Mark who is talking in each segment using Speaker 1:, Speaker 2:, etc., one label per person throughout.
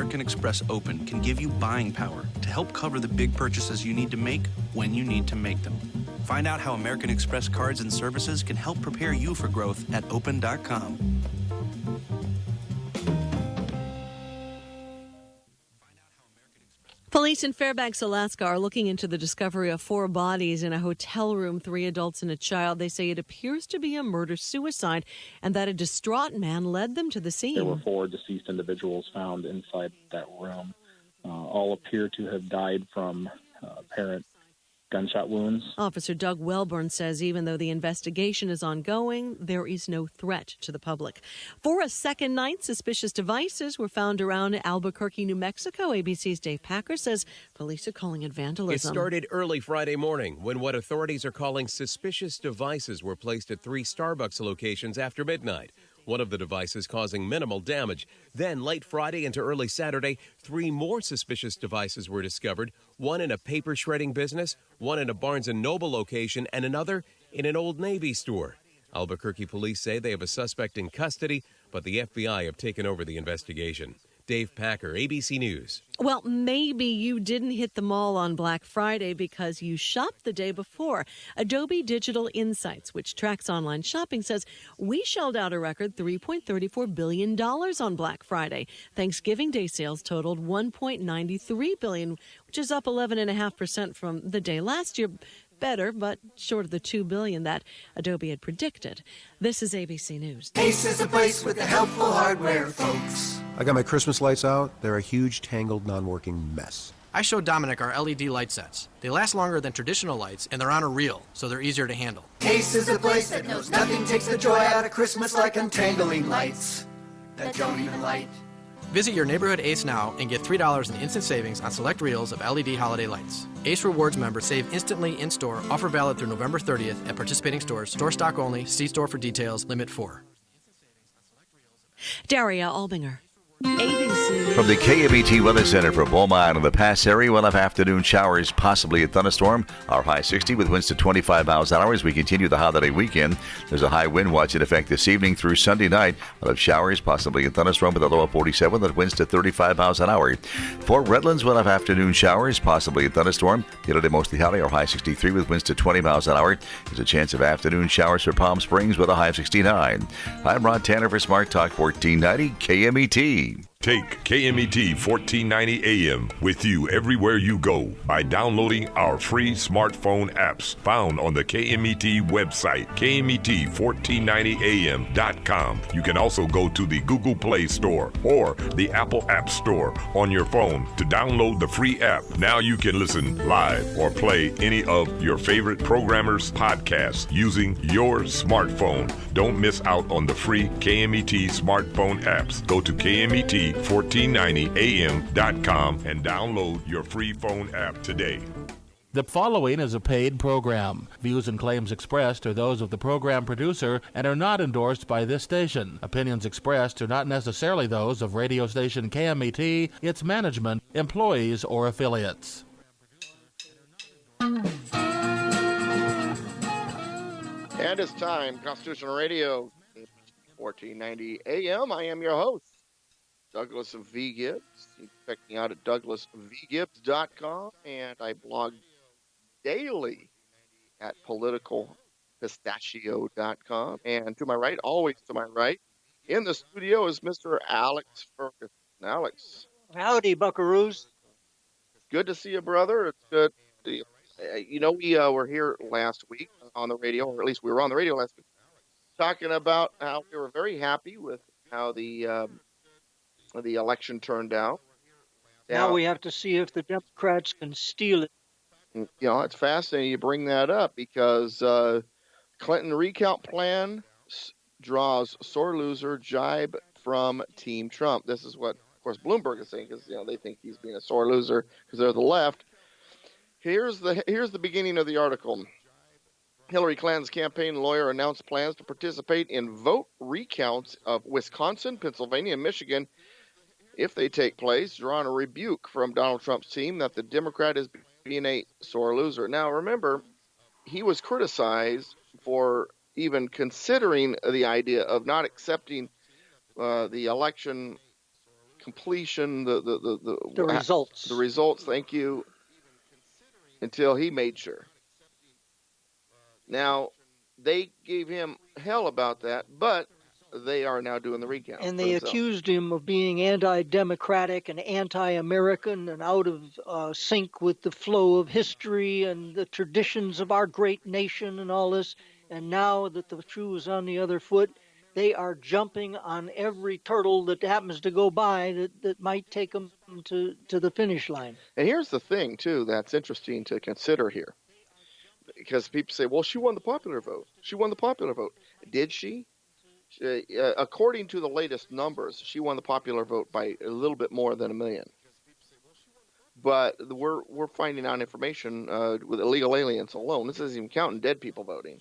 Speaker 1: American Express Open can give you buying power to help cover the big purchases you need to make when you need to make them. Find out how American Express cards and services can help prepare you for growth at open.com.
Speaker 2: Police in Fairbanks, Alaska are looking into the discovery of 4 bodies in a hotel room, 3 adults and a child. They say it appears to be a murder-suicide and that a distraught man led them to the scene.
Speaker 3: There were 4 deceased individuals found inside that room. All appear to have died from apparent gunshot wounds.
Speaker 2: Officer Doug Welborn says even though the investigation is ongoing, there is no threat to the public. For a second night, suspicious devices were found around Albuquerque, New Mexico. ABC's Dave Packer says police are calling it vandalism.
Speaker 4: It started early Friday morning when what authorities are calling suspicious devices were placed at 3 Starbucks locations after midnight. One of the devices causing minimal damage. Then, late Friday into early Saturday, 3 more suspicious devices were discovered, one in a paper shredding business, one in a Barnes & Noble location, and another in an Old Navy store. Albuquerque police say they have a suspect in custody, but the FBI have taken over the investigation. Dave Packer, ABC News.
Speaker 2: Well, maybe you didn't hit the mall on Black Friday because you shopped the day before. Adobe Digital Insights, which tracks online shopping, says we shelled out a record $3.34 billion on Black Friday. Thanksgiving Day sales totaled $1.93 billion, which is up 11.5% from the day last year. Better, but short of the $2 billion that Adobe had predicted. This is ABC News.
Speaker 5: Ace is a place with the helpful hardware, folks.
Speaker 6: I got my Christmas lights out. They're a huge, tangled, non-working mess.
Speaker 7: I showed Dominic our LED light sets. They last longer than traditional lights, and they're on a reel, so they're easier to handle.
Speaker 5: Ace is a place that knows nothing takes the joy out of Christmas like untangling lights that don't even light.
Speaker 7: Visit your neighborhood Ace now and get $3 in instant savings on select reels of LED holiday lights. Ace Rewards members save instantly in-store. Offer valid through November 30th at participating stores. Store stock only. See store for details. Limit 4.
Speaker 2: Daria Albinger, ABC.
Speaker 8: From the KMET Weather Center for Beaumont and the Pass area, we'll have afternoon showers, possibly a thunderstorm. Our high 60 with winds to 25 miles an hour as we continue the holiday weekend. There's a high wind watch in effect this evening through Sunday night. We'll have showers, possibly a thunderstorm with a low of 47 with winds to 35 miles an hour. For Redlands, we'll have afternoon showers, possibly a thunderstorm. It'll be mostly cloudy. Our high 63 with winds to 20 miles an hour. There's a chance of afternoon showers for Palm Springs with a high of 69. I'm Ron Tanner for Smart Talk 1490 KMET.
Speaker 9: Take KMET 1490 AM with you everywhere you go by downloading our free smartphone apps found on the KMET website, KMET1490am.com. You can also go to the Google Play Store or the Apple App Store on your phone to download the free app. Now you can listen live or play any of your favorite programmers' podcasts using your smartphone. Don't miss out on the free KMET smartphone apps. Go to KMET1490am.com and download your free phone app today.
Speaker 10: The following is a paid program. Views and claims expressed are those of the program producer and are not endorsed by this station. Opinions expressed are not necessarily those of radio station KMET, its management, employees, or affiliates.
Speaker 11: And it's time, Constitutional Radio, 1490 AM. I am your host, Douglas V. Gibbs. You can check me out at douglasvgibbs.com, and I blog daily at politicalpistachio.com. And to my right, always to my right, in the studio is Mr. Alex Ferguson. Alex.
Speaker 12: Howdy, buckaroos.
Speaker 11: Good to see you, brother. It's good. You know, we were here last week on the radio, or at least we were on the radio last week, talking about how we were very happy with how the election turned out.
Speaker 12: Now we have to see if the Democrats can steal it.
Speaker 11: You know, it's fascinating you bring that up because Clinton recount plan draws sore loser jibe from Team Trump. This is what, of course, Bloomberg is saying because they think he's being a sore loser because they're the left. Here's the beginning of the article. Hillary Clinton's campaign lawyer announced plans to participate in vote recounts of Wisconsin, Pennsylvania, and Michigan if they take place, drawing a rebuke from Donald Trump's team that the Democrat is being a sore loser. Now, remember, he was criticized for even considering the idea of not accepting the election completion,
Speaker 12: the results.
Speaker 11: The results, thank you, until he made sure. Now, they gave him hell about that, but they are now doing the recount.
Speaker 12: And they accused him of being anti-democratic and anti-American and out of sync with the flow of history and the traditions of our great nation and all this. And now that the shoe is on the other foot, they are jumping on every turtle that happens to go by that might take them to the finish line.
Speaker 11: And here's the thing, too, that's interesting to consider here. Because people say, well, she won the popular vote. She won the popular vote. Did she? According to the latest numbers, she won the popular vote by a little bit more than 1 million. But we're finding out information with illegal aliens alone. This isn't even counting dead people voting.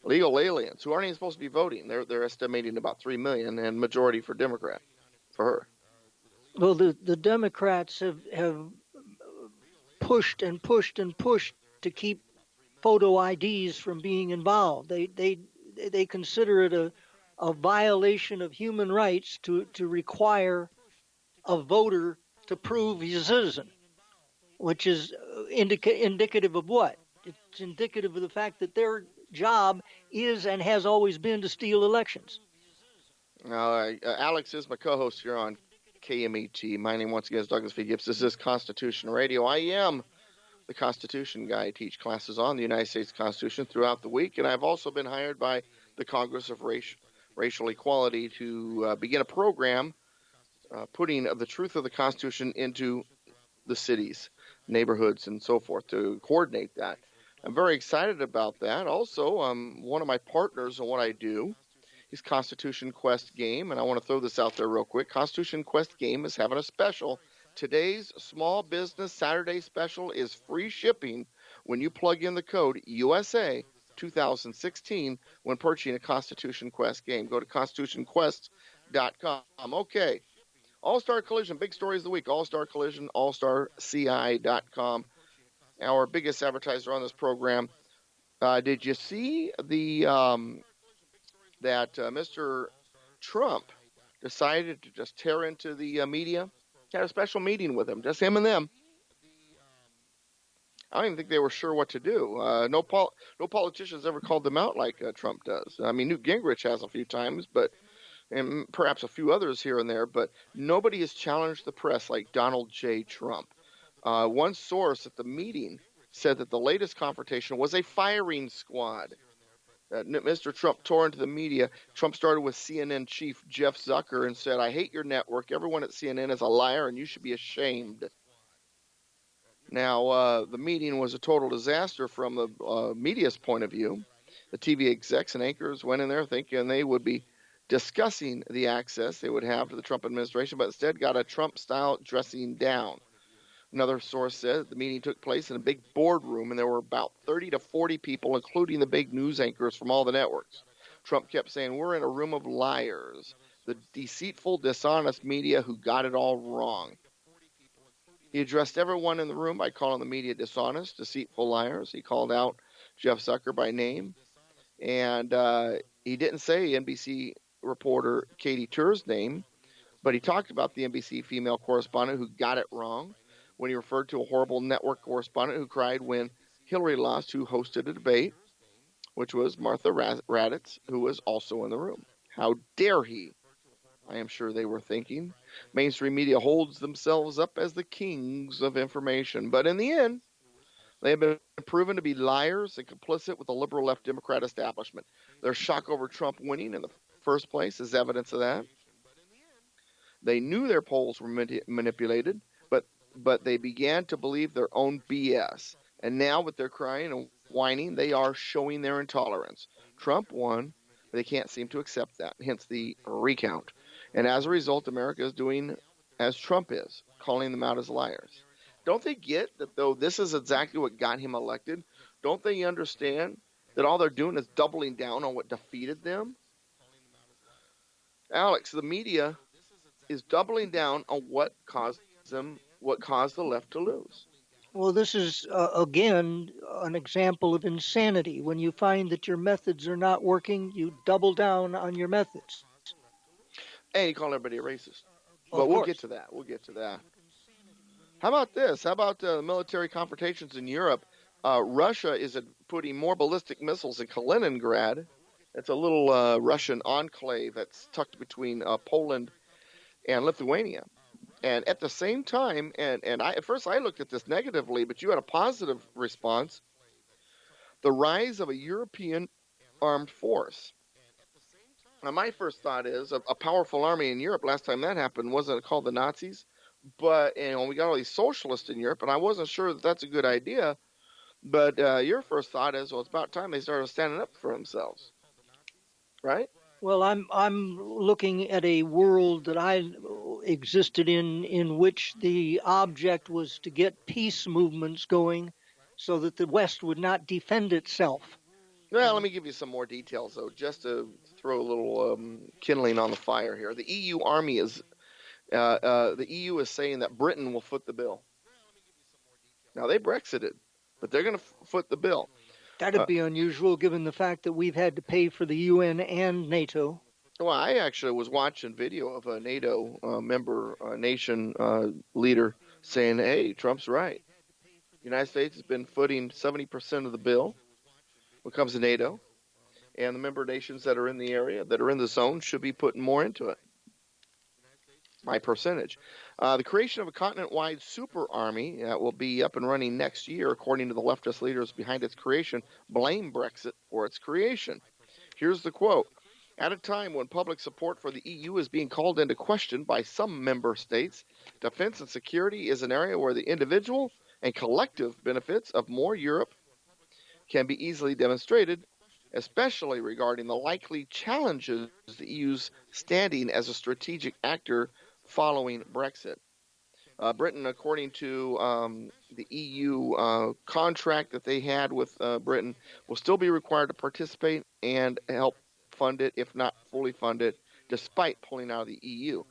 Speaker 11: Illegal aliens who aren't even supposed to be voting. They're estimating about 3 million, and majority for Democrat, for her.
Speaker 12: Well, the Democrats have pushed and pushed and pushed to keep photo IDs from being involved. They consider it a violation of human rights to require a voter to prove he's a citizen, which is indicative of what? It's indicative of the fact that their job is and has always been to steal elections.
Speaker 11: Now, Alex is my co-host here on KMET. My name, once again, is Douglas V. Gibbs. This is Constitution Radio. I am the Constitution guy. I teach classes on the United States Constitution throughout the week, and I've also been hired by the Congress of Racial Equality to begin a program putting the truth of the Constitution into the cities, neighborhoods, and so forth to coordinate that. I'm very excited about that. Also, one of my partners in what I do is Constitution Quest Game, and I want to throw this out there real quick. Constitution Quest Game is having a special. Today's Small Business Saturday special is free shipping when you plug in the code USA 2016 when purchasing a Constitution Quest game. Go to constitutionquest.com. Okay. All-Star Collision, big stories of the week. All-Star Collision, allstarci.com. Our biggest advertiser on this program. Did you see that Mr. Trump decided to just tear into the media? Had a special meeting with him, just him and them. I don't even think they were sure what to do. No politicians ever called them out like Trump does. I mean, Newt Gingrich has a few times, and perhaps a few others here and there, but nobody has challenged the press like Donald J. Trump. One source at the meeting said that the latest confrontation was a firing squad. Mr. Trump tore into the media. Trump started with CNN chief Jeff Zucker and said, "I hate your network. Everyone at CNN is a liar, and you should be ashamed." Now, the meeting was a total disaster from the media's point of view. The TV execs and anchors went in there thinking they would be discussing the access they would have to the Trump administration, but instead got a Trump-style dressing down. Another source said the meeting took place in a big boardroom, and there were about 30 to 40 people, including the big news anchors from all the networks. Trump kept saying, "We're in a room of liars, the deceitful, dishonest media who got it all wrong." He addressed everyone in the room by calling the media dishonest, deceitful liars. He called out Jeff Zucker by name, and he didn't say NBC reporter Katie Tur's name, but he talked about the NBC female correspondent who got it wrong when he referred to a horrible network correspondent who cried when Hillary lost, who hosted a debate, which was Martha Raddatz, who was also in the room. How dare he? I am sure they were thinking. Mainstream media holds themselves up as the kings of information, but in the end, they have been proven to be liars and complicit with the liberal left Democrat establishment. Their shock over Trump winning in the first place is evidence of that. They knew their polls were manipulated, but they began to believe their own BS. And now with their crying and whining, they are showing their intolerance. Trump won, but they can't seem to accept that, hence the recount. And as a result, America is doing as Trump is, calling them out as liars. Don't they get that, though this is exactly what got him elected? Don't they understand that all they're doing is doubling down on what defeated them? Alex, the media is doubling down on what caused the left to lose.
Speaker 12: Well, this is, again, an example of insanity. When you find that your methods are not working, you double down on your methods.
Speaker 11: And you call everybody a racist. But we'll get to that. We'll get to that. How about this? How about military confrontations in Europe? Russia is putting more ballistic missiles in Kaliningrad. It's a little Russian enclave that's tucked between Poland and Lithuania. And at the same time, at first I looked at this negatively, but you had a positive response. The rise of a European armed force. Now, my first thought is a powerful army in Europe. Last time that happened, wasn't it called the Nazis? But we got all these socialists in Europe, and I wasn't sure that that's a good idea. But your first thought is, well, it's about time they started standing up for themselves, right?
Speaker 12: Well, I'm looking at a world that I existed in which the object was to get peace movements going, so that the West would not defend itself.
Speaker 11: Well, let me give you some more details, though, just to throw a little kindling on the fire here. The EU army is the EU is saying that Britain will foot the bill. Now, they Brexited, but they're going to foot the bill.
Speaker 12: That'd be unusual, given the fact that we've had to pay for the UN and NATO.
Speaker 11: Well, I actually was watching video of a NATO member nation leader saying, hey, Trump's right. The United States has been footing 70% of the bill when it comes to NATO, and the member nations that are in the area, that are in the zone, should be putting more into it. My percentage. The creation of a continent-wide super army will be up and running next year, according to the leftist leaders behind its creation, blame Brexit for its creation. Here's the quote. At a time when public support for the EU is being called into question by some member states, defense and security is an area where the individual and collective benefits of more Europe can be easily demonstrated, especially regarding the likely challenges the EU's standing as a strategic actor following Brexit. Britain, according to the EU contract that they had with Britain, will still be required to participate and help fund it, if not fully fund it, despite pulling out of the EU.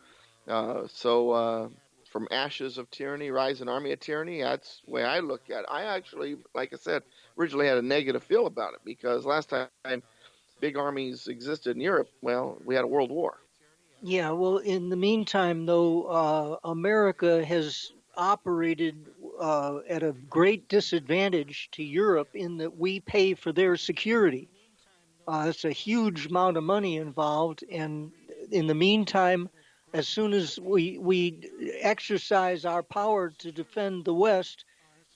Speaker 11: From ashes of tyranny, rise an army of tyranny, that's the way I look at it. I actually, like I said, originally had a negative feel about it, because last time big armies existed in Europe, well, we had a world war.
Speaker 12: Yeah, well, in the meantime, though, America has operated at a great disadvantage to Europe in that we pay for their security. It's a huge amount of money involved, and in the meantime, as soon as we exercise our power to defend the West,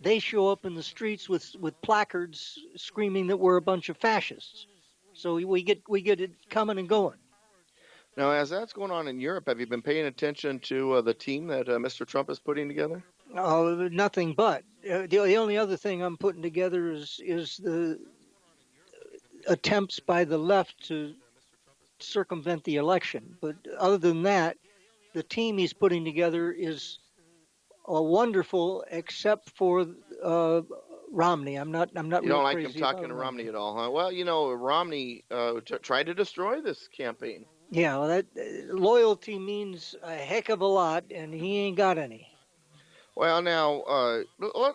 Speaker 12: they show up in the streets with placards screaming that we're a bunch of fascists. So we get it coming and going.
Speaker 11: Now, as that's going on in Europe, have you been paying attention to the team that Mr. Trump is putting together?
Speaker 12: Nothing but. The only other thing I'm putting together is the attempts by the left to circumvent the election. But other than that, the team he's putting together is wonderful, except for Romney. I'm not.
Speaker 11: You don't like him talking to Romney at all, huh? Well, Romney tried to destroy this campaign.
Speaker 12: Yeah, well, that loyalty means a heck of a lot, and he ain't got any.
Speaker 11: Well, now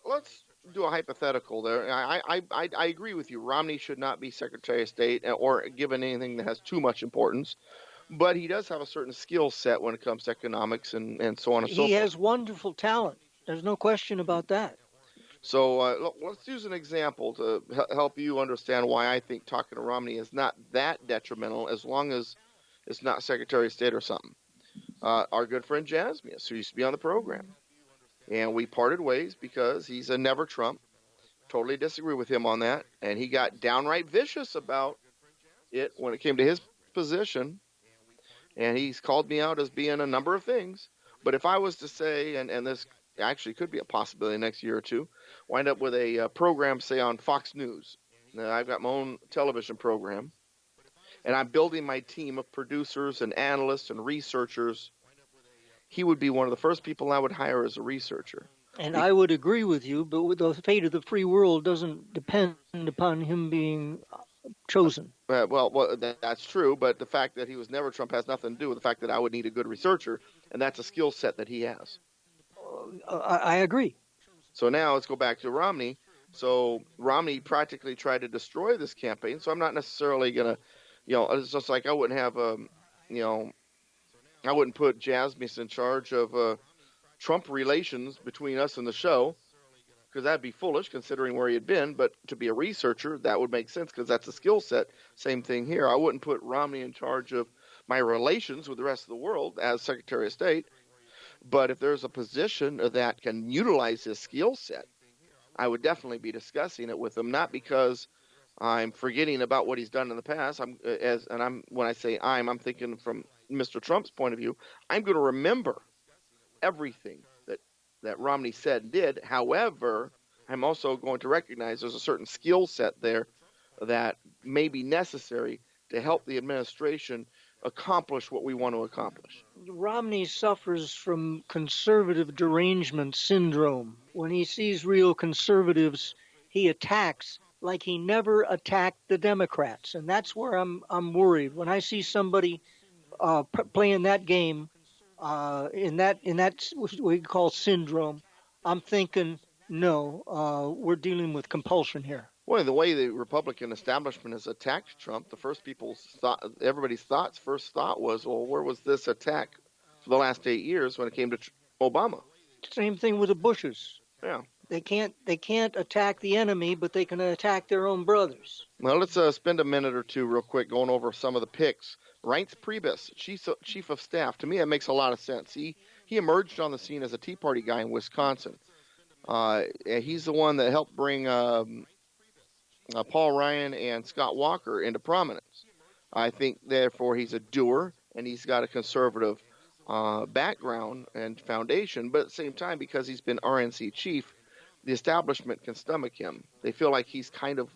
Speaker 11: let's do a hypothetical there. I agree with you. Romney should not be Secretary of State or given anything that has too much importance, but he does have a certain skill set when it comes to economics and so on and so forth.
Speaker 12: He has wonderful talent. There's no question about that.
Speaker 11: So let's use an example to help you understand why I think talking to Romney is not that detrimental, as long as it's not Secretary of State or something. Our good friend Jasmius, who used to be on the program, and we parted ways because he's a never Trump. Totally disagree with him on that, and he got downright vicious about it when it came to his position, and he's called me out as being a number of things. But if I was to say, and this actually could be a possibility next year or two, wind up with a program, say, on Fox News. Now, I've got my own television program, and I'm building my team of producers and analysts and researchers. He would be one of the first people I would hire as a researcher.
Speaker 12: And I would agree with you, but the fate of the free world doesn't depend upon him being chosen.
Speaker 11: Well, that's true, but the fact that he was never Trump has nothing to do with the fact that I would need a good researcher, and that's a skill set that he has.
Speaker 12: I agree.
Speaker 11: So now let's go back to Romney. So Romney practically tried to destroy this campaign, so I'm not necessarily going to, it's just like I wouldn't have, I wouldn't put Jasmus in charge of Trump relations between us and the show, because that'd be foolish considering where he had been. But to be a researcher, that would make sense because that's a skill set. Same thing here. I wouldn't put Romney in charge of my relations with the rest of the world as Secretary of State. But if there's a position that can utilize his skill set, I would definitely be discussing it with him. Not because I'm forgetting about what he's done in the past. When I say I'm thinking from Mr. Trump's point of view. I'm going to remember everything that Romney said and did. However, I'm also going to recognize there's a certain skill set there that may be necessary to help the administration accomplish what we want to accomplish.
Speaker 12: Romney suffers from conservative derangement syndrome. When he sees real conservatives, he attacks like he never attacked the Democrats, and that's where I'm worried. When I see somebody playing that game, in that what we call syndrome, I'm thinking, no, we're dealing with compulsion here.
Speaker 11: Well, the way the Republican establishment has attacked Trump, everybody's first thought was, well, where was this attack for the last 8 years when it came to Obama?
Speaker 12: Same thing with the Bushes.
Speaker 11: Yeah.
Speaker 12: They can't attack the enemy, but they can attack their own brothers.
Speaker 11: Well, let's spend a minute or two real quick going over some of the picks. Reince Priebus, chief of staff. To me, that makes a lot of sense. He emerged on the scene as a Tea Party guy in Wisconsin. He's the one that helped bring Paul Ryan and Scott Walker into prominence. I think, therefore, he's a doer, and he's got a conservative background and foundation. But at the same time, because he's been RNC chief, the establishment can stomach him. They feel like he's kind of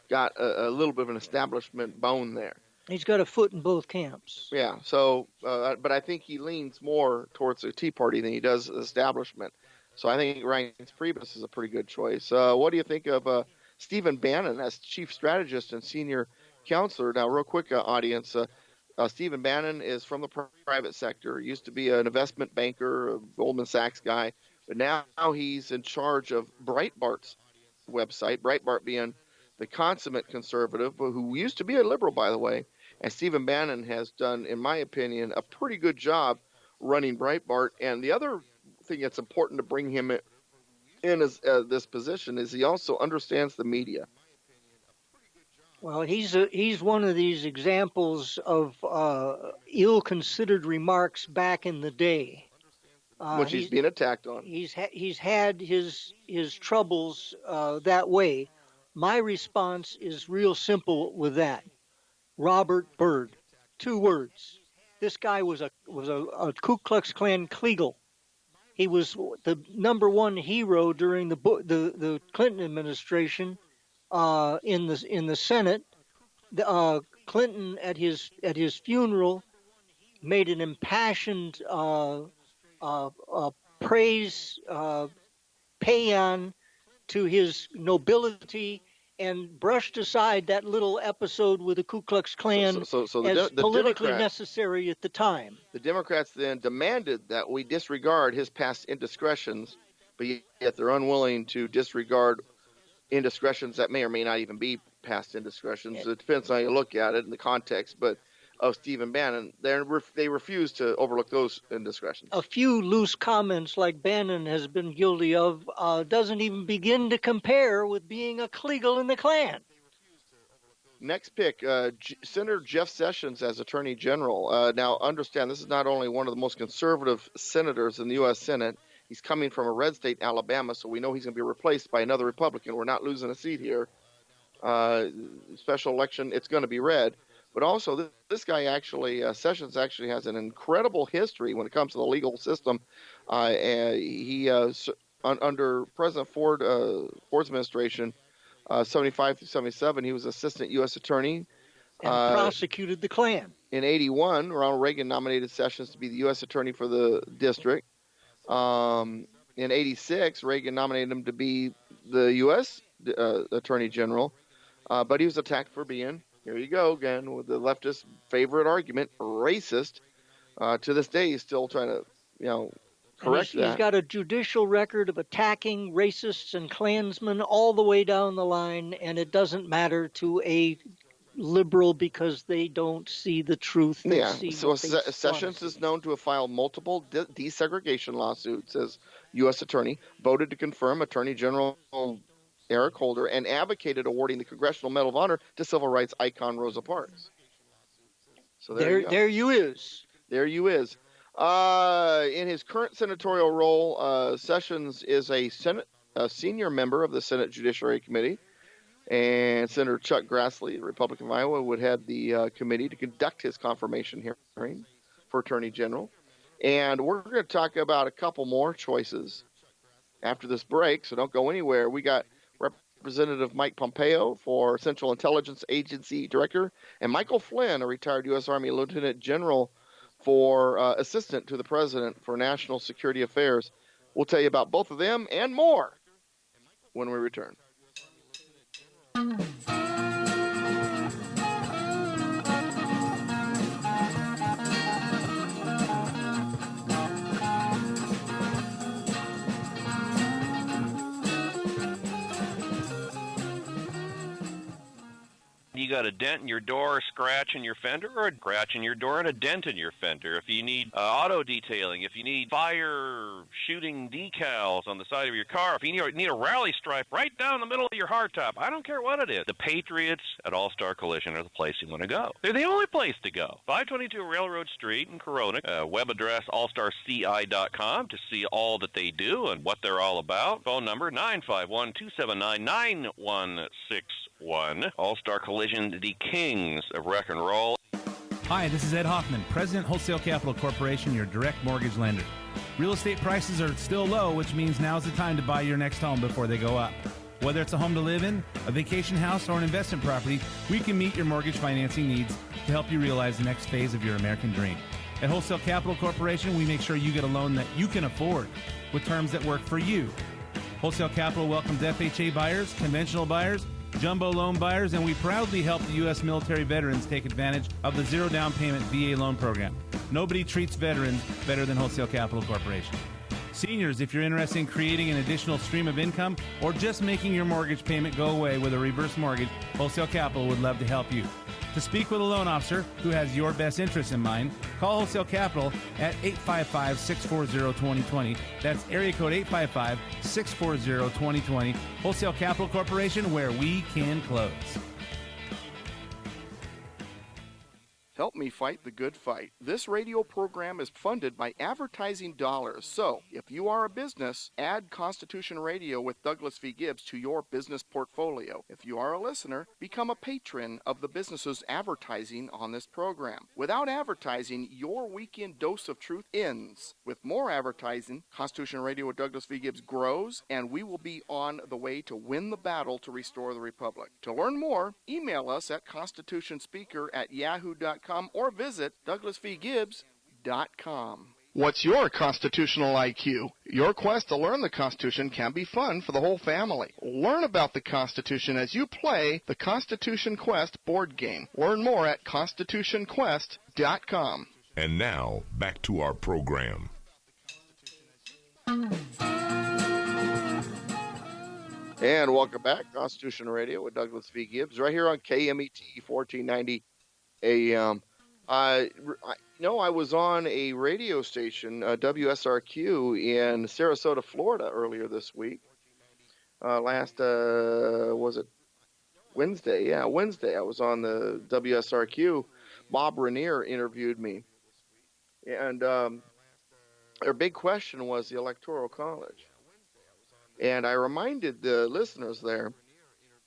Speaker 11: got a little bit of an establishment bone there.
Speaker 12: He's got a foot in both camps.
Speaker 11: Yeah, so, but I think he leans more towards the Tea Party than he does the establishment. So I think Reince Priebus is a pretty good choice. What do you think of Stephen Bannon as chief strategist and senior counselor? Now, real quick, audience, Stephen Bannon is from the private sector. He used to be an investment banker, a Goldman Sachs guy, but now he's in charge of Breitbart's website, Breitbart being the consummate conservative, who used to be a liberal, by the way. And Stephen Bannon has done, in my opinion, a pretty good job running Breitbart. And the other thing that's important to bring him in this position is he also understands the media.
Speaker 12: Well, he's one of these examples of ill-considered remarks back in the day.
Speaker 11: Which he's being attacked on.
Speaker 12: He's had his troubles that way. My response is real simple with that. Robert Byrd, 2 words. This guy was a Ku Klux Klan Kleagle. He was the #1 hero during the Clinton administration in the Senate. Clinton at his funeral made an impassioned praise paean to his nobility and brushed aside that little episode with the Ku Klux Klan as politically necessary at the time.
Speaker 11: The Democrats then demanded that we disregard his past indiscretions, but yet they're unwilling to disregard indiscretions that may or may not even be past indiscretions. It depends on how you look at it in the context, but of Stephen Bannon, they refuse to overlook those indiscretions.
Speaker 12: A few loose comments like Bannon has been guilty of doesn't even begin to compare with being a Kleagle in the Klan.
Speaker 11: Next pick, Senator Jeff Sessions as Attorney General. Now, understand, this is not only one of the most conservative senators in the U.S. Senate. He's coming from a red state, Alabama, so we know he's going to be replaced by another Republican. We're not losing a seat here. Special election, it's going to be red. But also, this guy actually, Sessions actually has an incredible history when it comes to the legal system. He under President Ford's administration, 75 through 77, he was assistant U.S. attorney.
Speaker 12: And prosecuted the Klan.
Speaker 11: In 81, Ronald Reagan nominated Sessions to be the U.S. attorney for the district. In 86, Reagan nominated him to be the U.S. Attorney General. But he was attacked for being, here you go again, with the leftist favorite argument, racist. To this day, he's still trying to, correct that.
Speaker 12: He's got a judicial record of attacking racists and Klansmen all the way down the line, and it doesn't matter to a liberal because they don't see the truth. They see
Speaker 11: so
Speaker 12: what they
Speaker 11: Sessions is known to have filed multiple desegregation lawsuits as U.S. Attorney, voted to confirm Attorney General Eric Holder, and advocated awarding the Congressional Medal of Honor to civil rights icon Rosa Parks. So there you is. There you is. In his current senatorial role, Sessions is a senior member of the Senate Judiciary Committee, and Senator Chuck Grassley, the Republican of Iowa, would head the committee to conduct his confirmation hearing for Attorney General. And we're going to talk about a couple more choices after this break, so don't go anywhere. We got Representative Mike Pompeo for Central Intelligence Agency Director, and Michael Flynn, a retired U.S. Army Lieutenant General, for Assistant to the President for National Security Affairs. We'll tell you about both of them and more when we return.
Speaker 13: You got a dent in your door, a scratch in your fender, or a scratch in your door and a dent in your fender. If you need auto detailing, if you need fire shooting decals on the side of your car, if you need a rally stripe right down the middle of your hardtop, I don't care what it is. The Patriots at AllStar Collision are the place you want to go. They're the only place to go. 522 Railroad Street in Corona. Web address allstarci.com to see all that they do and what they're all about. Phone number 951-279-9161. AllStar Collision, the kings of wreck and roll.
Speaker 14: Hi, this is Ed Hoffman, President Wholesale Capital Corporation, your direct mortgage lender. Real estate prices are still low, which means now's the time to buy your next home before they go up. Whether it's a home to live in, a vacation house, or an investment property, we can meet your mortgage financing needs to help you realize the next phase of your American dream. At Wholesale Capital Corporation, we make sure you get a loan that you can afford with terms that work for you. Wholesale Capital welcomes FHA buyers, conventional buyers, jumbo loan buyers, and we proudly help the U.S. military veterans take advantage of the zero down payment VA loan program. Nobody treats veterans better than Wholesale Capital Corporation. Seniors, if you're interested in creating an additional stream of income or just making your mortgage payment go away with a reverse mortgage, Wholesale Capital would love to help you. To speak with a loan officer who has your best interests in mind, call Wholesale Capital at 855-640-2020. That's area code 855-640-2020. Wholesale Capital Corporation, where we can close.
Speaker 11: Help me fight the good fight. This radio program is funded by advertising dollars. So, if you are a business, add Constitution Radio with Douglas V. Gibbs to your business portfolio. If you are a listener, become a patron of the businesses advertising on this program. Without advertising, your weekend dose of truth ends. With more advertising, Constitution Radio with Douglas V. Gibbs grows, and we will be on the way to win the battle to restore the Republic. To learn more, email us at constitutionspeaker@yahoo.com or visit douglasvgibbs.com. What's your constitutional IQ? Your quest to learn the Constitution can be fun for the whole family. Learn about the Constitution as you play the Constitution Quest board game. Learn more at constitutionquest.com.
Speaker 9: And now, back to our program.
Speaker 11: And welcome back, Constitution Radio with Douglas V. Gibbs, right here on KMET 1490 AM. I was on a radio station, WSRQ, in Sarasota, Florida, earlier this week. Was it Wednesday? Yeah, Wednesday. I was on the WSRQ. Bob Rainier interviewed me. And their big question was the Electoral College. And I reminded the listeners there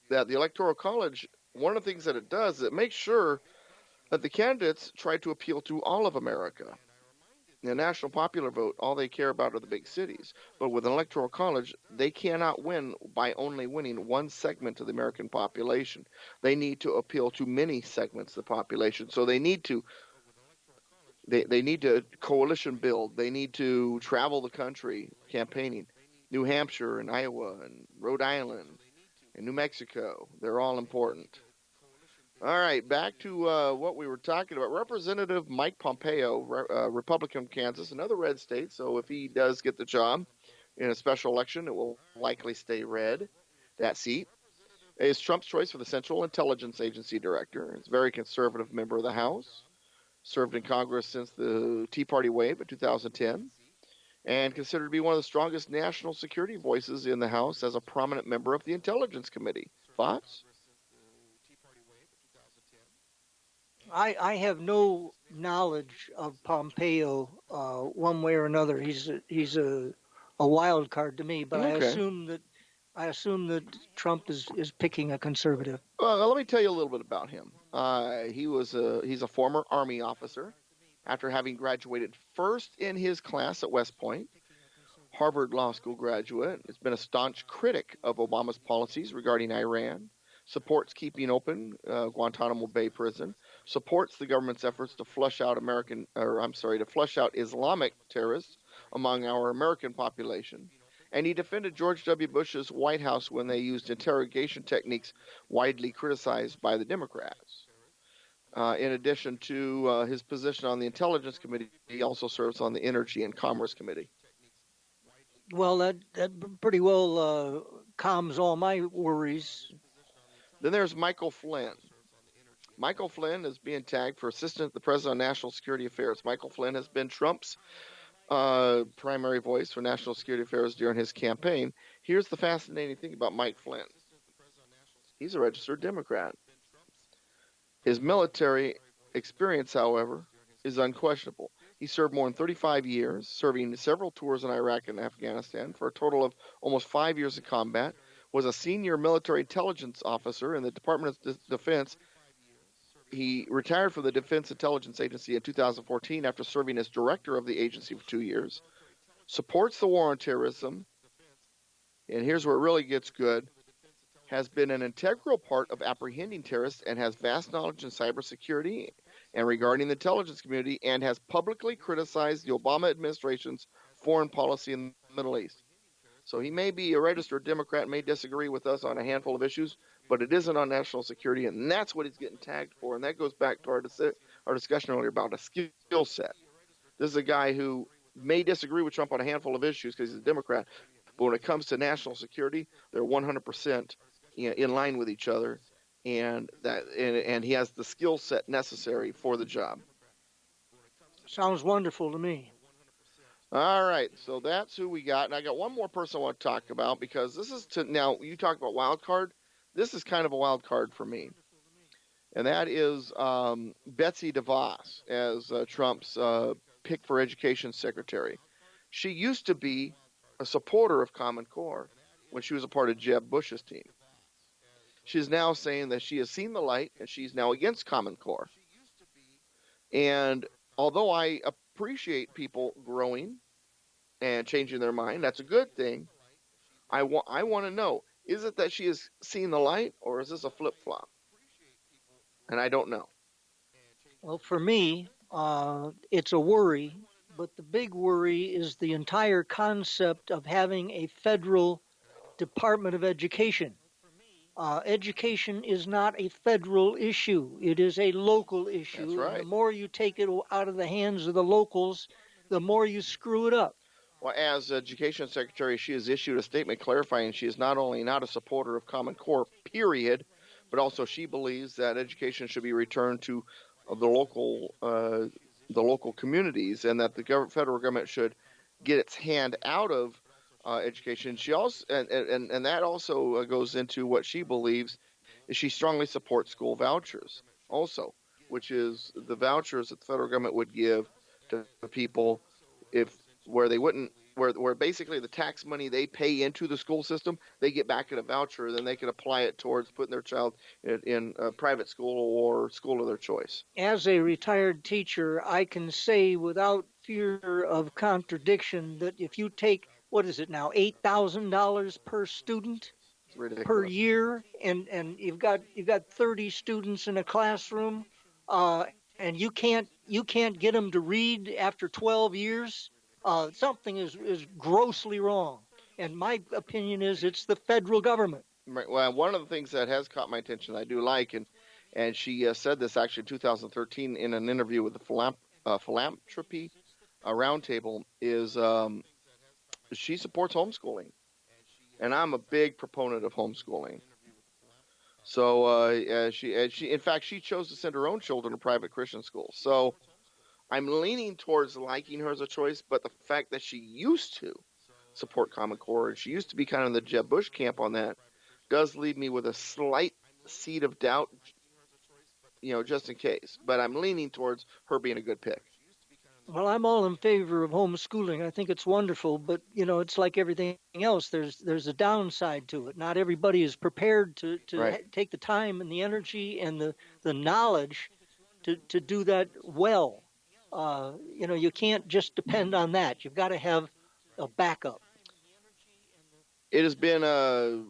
Speaker 11: that the Electoral College, one of the things that it does is it makes sure that the candidates try to appeal to all of America. In the national popular vote, all they care about are the big cities. But with an electoral college, they cannot win by only winning one segment of the American population. They need to appeal to many segments of the population. So they need to coalition build. They need to travel the country campaigning. New Hampshire and Iowa and Rhode Island and New Mexico, they're all important. All right, back to what we were talking about. Representative Mike Pompeo, Republican of Kansas, another red state, so if he does get the job in a special election, it will likely stay red, that seat. is Trump's choice for the Central Intelligence Agency director. He's a very conservative member of the House, served in Congress since the Tea Party wave in 2010, and considered to be one of the strongest national security voices in the House as a prominent member of the Intelligence Committee. Thoughts?
Speaker 12: I have no knowledge of Pompeo one way or another. He's a wild card to me, but
Speaker 11: Okay.
Speaker 12: I assume that Trump is picking a conservative.
Speaker 11: Well, let me tell you a little bit about him. He's a former Army officer. After having graduated first in his class at West Point, Harvard Law School graduate, has been a staunch critic of Obama's policies regarding Iran, supports keeping open Guantanamo Bay prison, supports the government's efforts to flush out Islamic terrorists among our American population. And he defended George W. Bush's White House when they used interrogation techniques widely criticized by the Democrats. In addition to his position on the Intelligence Committee, he also serves on the Energy and Commerce Committee.
Speaker 12: Well, that pretty well calms all my worries.
Speaker 11: Then there's Michael Flynn. Michael Flynn is being tagged for Assistant to the President on National Security Affairs. Michael Flynn has been Trump's primary voice for national security affairs during his campaign. Here's the fascinating thing about Mike Flynn. He's a registered Democrat. His military experience, however, is unquestionable. He served more than 35 years, serving several tours in Iraq and Afghanistan for a total of almost 5 years of combat, was a senior military intelligence officer in the Department of Defense. He retired from the Defense Intelligence Agency in 2014 after serving as director of the agency for 2 years, supports the war on terrorism, and here's where it really gets good, has been an integral part of apprehending terrorists and has vast knowledge in cybersecurity and regarding the intelligence community, and has publicly criticized the Obama administration's foreign policy in the Middle East. So he may be a registered Democrat, may disagree with us on a handful of issues, but it isn't on national security, and that's what he's getting tagged for. And that goes back to our discussion earlier about a skill set. This is a guy who may disagree with Trump on a handful of issues because he's a Democrat, but when it comes to national security, they're 100% in line with each other, and he has the skill set necessary for the job.
Speaker 12: Sounds wonderful to me.
Speaker 11: All right, so that's who we got, and I got one more person I want to talk about, because this is now you talk about wild card. This is kind of a wild card for me, and that is Betsy DeVos as Trump's pick for education secretary. She used to be a supporter of Common Core when she was a part of Jeb Bush's team. She's now saying that she has seen the light and she's now against Common Core. And although I appreciate people growing and changing their mind, that's a good thing. I want to know, is it that she has seen the light, or is this a flip-flop? And I don't know.
Speaker 12: Well, for me, it's a worry, but the big worry is the entire concept of having a federal Department of Education. Education is not a federal issue. It is a local issue.
Speaker 11: That's right.
Speaker 12: And the more you take it out of the hands of the locals, the more you screw it up.
Speaker 11: Well, as Education Secretary, she has issued a statement clarifying she is not only not a supporter of Common Core, period, but also she believes that education should be returned to the local communities, and that the federal government should get its hand out of education. She also, and that also goes into what she believes is she strongly supports school vouchers, also, which is the vouchers that the federal government would give to people where basically the tax money they pay into the school system, they get back in a voucher, then they can apply it towards putting their child in a private school or school of their choice.
Speaker 12: As a retired teacher, I can say without fear of contradiction that if you take, what is it now, $8,000 per student per year, and you've got 30 students in a classroom, and you can't get them to read after 12 years, something is grossly wrong. And my opinion is it's the federal government.
Speaker 11: Right. Well, one of the things that has caught my attention, I do like, and she said this actually in 2013 in an interview with the Philanthropy Roundtable, is she supports homeschooling. And I'm a big proponent of homeschooling. So in fact, she chose to send her own children to private Christian schools. So I'm leaning towards liking her as a choice, but the fact that she used to support Common Core and she used to be kind of in the Jeb Bush camp on that does leave me with a slight seed of doubt, just in case. But I'm leaning towards her being a good pick.
Speaker 12: Well, I'm all in favor of homeschooling. I think it's wonderful, but it's like everything else. There's a downside to it. Not everybody is prepared to take the time and the energy and the knowledge to do that well. You can't just depend on that. You've got to have a backup.
Speaker 11: It has been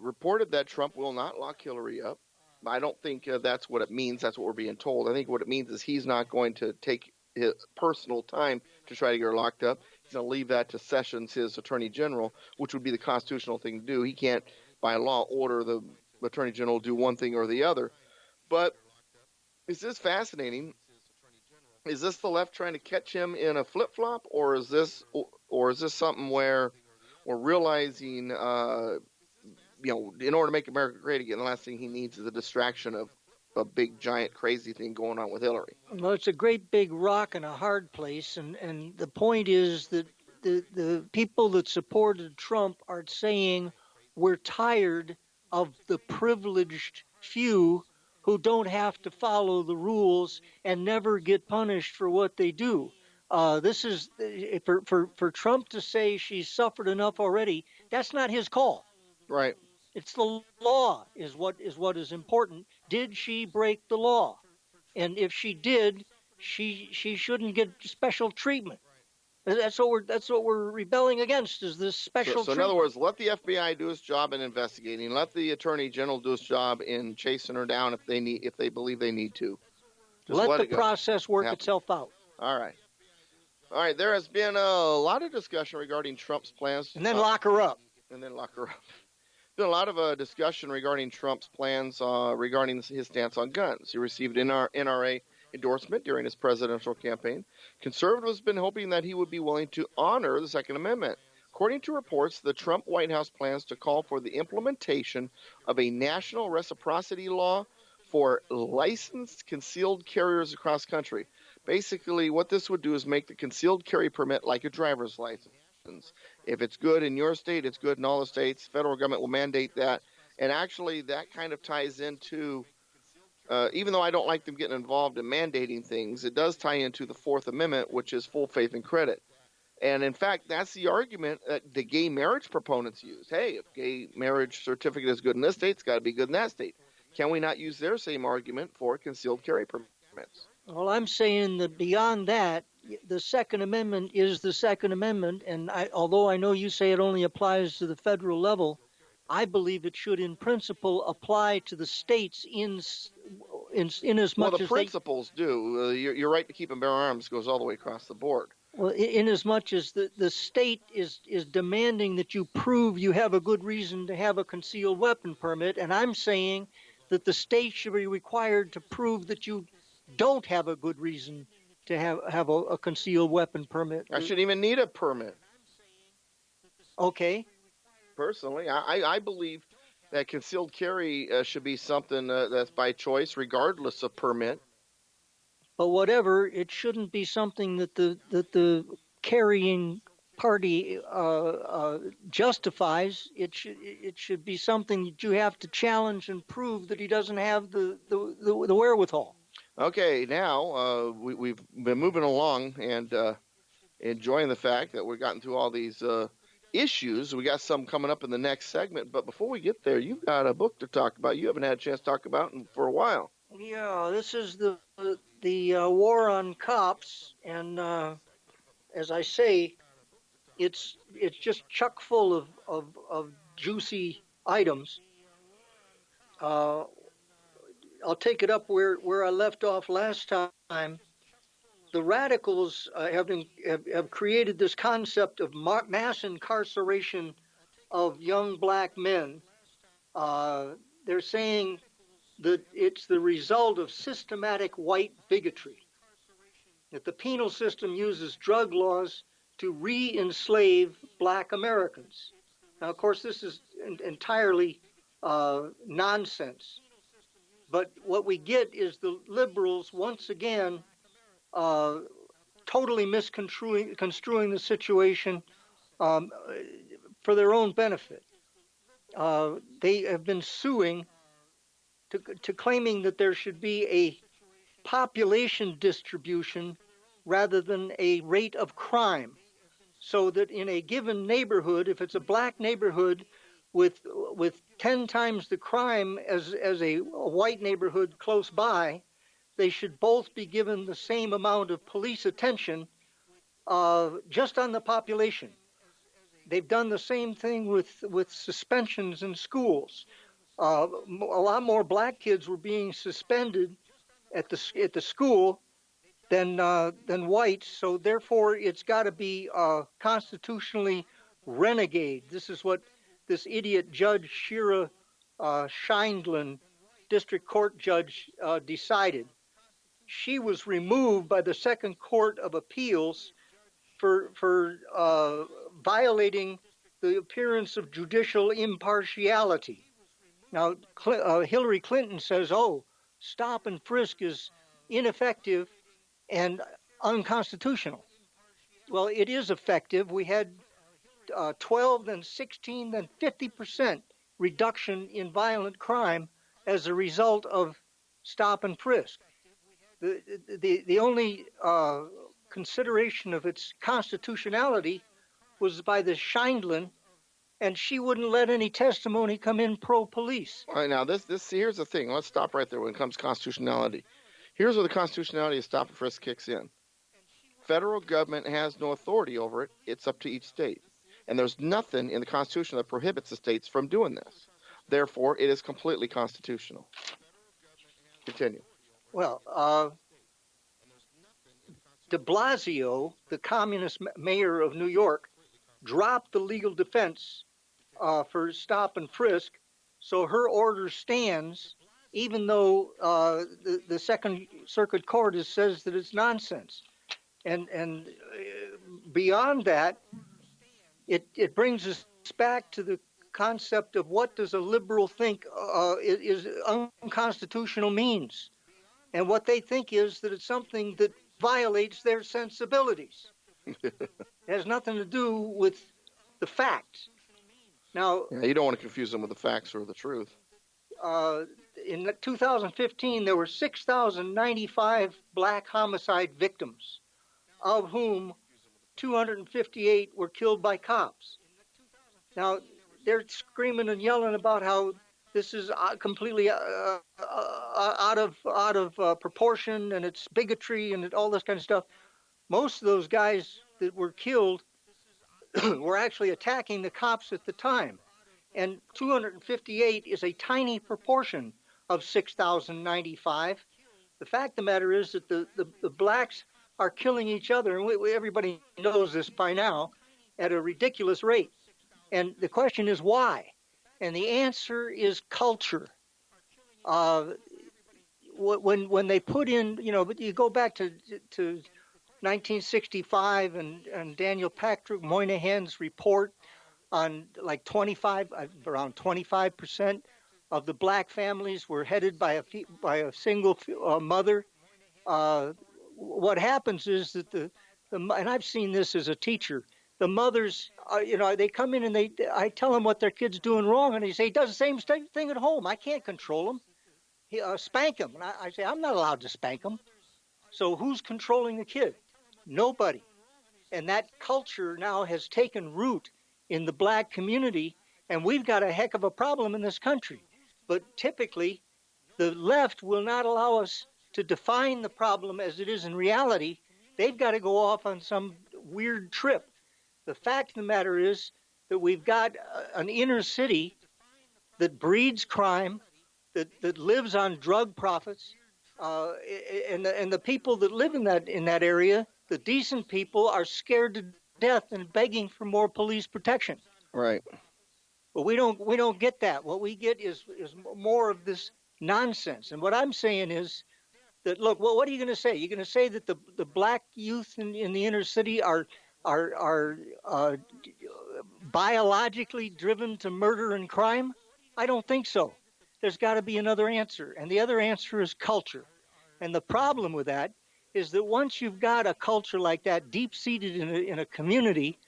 Speaker 11: reported that Trump will not lock Hillary up. I don't think that's what it means. That's what we're being told. I think what it means is he's not going to take his personal time to try to get her locked up. He's going to leave that to Sessions, his attorney general, which would be the constitutional thing to do. He can't, by law, order the attorney general to do one thing or the other. But is this fascinating? Is this the left trying to catch him in a flip-flop, or is this something where we're realizing, in order to make America great again, the last thing he needs is a distraction of a big, giant, crazy thing going on with Hillary?
Speaker 12: Well, it's a great big rock in a hard place, and the point is that the people that supported Trump are saying we're tired of the privileged few who don't have to follow the rules and never get punished for what they do. This is for Trump to say she's suffered enough already. That's not his call.
Speaker 11: Right.
Speaker 12: It's the law is what is important. Did she break the law? And if she did, she shouldn't get special treatment. That's what we're rebelling against, is this special treatment.
Speaker 11: So in other words, let the FBI do its job in investigating. Let the Attorney General do its job in chasing her down if they believe they need to.
Speaker 12: Let the process work itself out.
Speaker 11: All right. There has been a lot of discussion regarding Trump's plans.
Speaker 12: And then lock her up.
Speaker 11: Been a lot of discussion regarding Trump's plans regarding his stance on guns. He received an NRA endorsement during his presidential campaign. Conservatives have been hoping that he would be willing to honor the Second Amendment. According to reports, the Trump White House plans to call for the implementation of a national reciprocity law for licensed concealed carriers across country. Basically, what this would do is make the concealed carry permit like a driver's license. If it's good in your state, it's good in all the states. The federal government will mandate that. And actually, that kind of ties into, even though I don't like them getting involved in mandating things, it does tie into the Fourth Amendment, which is full faith and credit. And in fact, that's the argument that the gay marriage proponents use. Hey, if gay marriage certificate is good in this state, it's got to be good in that state. Can we not use their same argument for concealed carry permits?
Speaker 12: Well, I'm saying that beyond that, the Second Amendment is the Second Amendment, and although I know you say it only applies to the federal level, I believe it should, in principle, apply to the states in as much as
Speaker 11: the principles do. Your right to keep and bear arms goes all the way across the board.
Speaker 12: Well, in as much as the state is demanding that you prove you have a good reason to have a concealed weapon permit, and I'm saying that the state should be required to prove that you don't have a good reason to have a concealed weapon permit.
Speaker 11: I shouldn't even need a permit.
Speaker 12: Okay.
Speaker 11: Personally, I believe that concealed carry should be something that's by choice, regardless of permit.
Speaker 12: But whatever, it shouldn't be something that the carrying party justifies. It should be something that you have to challenge and prove that he doesn't have the wherewithal.
Speaker 11: Okay, now we've been moving along and enjoying the fact that we've gotten through all these issues. We got some coming up in the next segment, but before we get there, you've got a book to talk about. You haven't had a chance to talk about it for a while.
Speaker 12: Yeah, this is the war on cops, and as I say, it's just chock full of juicy items. I'll take it up where I left off last time. The radicals have created this concept of mass incarceration of young black men. They're saying that it's the result of systematic white bigotry, that the penal system uses drug laws to re-enslave black Americans. Now, of course, this is entirely nonsense. But what we get is the liberals once again totally misconstruing the situation for their own benefit. They have been suing to claiming that there should be a population distribution rather than a rate of crime, so that in a given neighborhood, if it's a black neighborhood with 10 times the crime as a white neighborhood close by, they should both be given the same amount of police attention just on the population. They've done the same thing with suspensions in schools. A lot more black kids were being suspended at the school than whites, so therefore it's got to be constitutionally renegade. This is what this idiot Judge Shira Scheindlin, district court judge, decided. She was removed by the Second Court of Appeals for violating the appearance of judicial impartiality. Now, Hillary Clinton says, oh, stop and frisk is ineffective and unconstitutional. Well, it is effective. We had 12, then 16, then 50% reduction in violent crime as a result of stop and frisk. The only consideration of its constitutionality was by the Scheindlin, and she wouldn't let any testimony come in pro-police.
Speaker 11: All right, now here's the thing. Let's stop right there when it comes to constitutionality. Here's where the constitutionality of stop and frisk kicks in. Federal government has no authority over it. It's up to each state. And there's nothing in the Constitution that prohibits the states from doing this. Therefore, it is completely constitutional. Continue.
Speaker 12: Well, de Blasio, the communist mayor of New York, dropped the legal defense for stop and frisk, so her order stands, even though the Second Circuit Court says that it's nonsense. And beyond that, it brings us back to the concept of what does a liberal think is unconstitutional means. And what they think is that it's something that violates their sensibilities. It has nothing to do with the facts. Now,
Speaker 11: yeah, you don't want to confuse them with the facts or the truth.
Speaker 12: In 2015, there were 6,095 black homicide victims, of whom 258 were killed by cops. Now, they're screaming and yelling about how this is completely out of proportion, and it's bigotry and all this kind of stuff. Most of those guys that were killed were actually attacking the cops at the time. And 258 is a tiny proportion of 6,095. The fact of the matter is that the blacks are killing each other, and everybody knows this by now, at a ridiculous rate. And the question is why? And the answer is culture. When they put in, but you go back to 1965 and Daniel Patrick Moynihan's report on like around 25% of the black families were headed by a single mother. What happens is that and I've seen this as a teacher. The mothers, they come in and I tell them what their kid's doing wrong, and they say he does the same thing at home. I can't control him. Spank him. And I say I'm not allowed to spank him. So who's controlling the kid? Nobody. And that culture now has taken root in the black community, and we've got a heck of a problem in this country. But typically, the left will not allow us to define the problem as it is in reality. They've got to go off on some weird trip. The fact of the matter is that we've got an inner city that breeds crime, that lives on drug profits, and the people that live in that area, the decent people, are scared to death and begging for more police protection.
Speaker 11: Right.
Speaker 12: But we don't get that. What we get is more of this nonsense. And what I'm saying is that, look, well, what are you going to say? You're going to say that the black youth in the inner city are biologically driven to murder and crime? I don't think so. there's got to be another answer. And the other answer is culture. And the problem with that is that once you've got a culture like that deep-seated in a community,